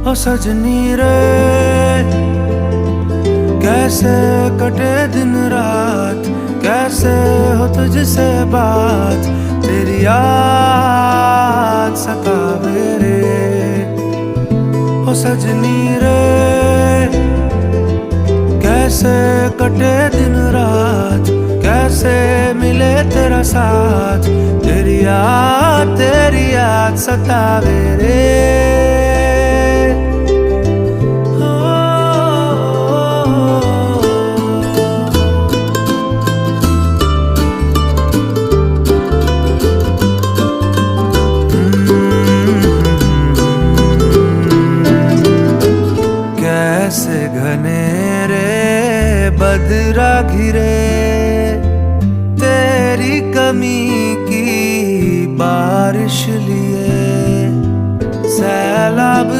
ओ सजनी रे कैसे कटे दिन रात, कैसे हो तुझसे बात, तेरी याद सतावे रे। ओ सजनी रे कैसे कटे दिन रात, कैसे मिले तेरा साथ, तेरी याद सतावे रे। कैसे घनेरे बदरा घिरे, तेरी कमी की बारिश लिए सैलाब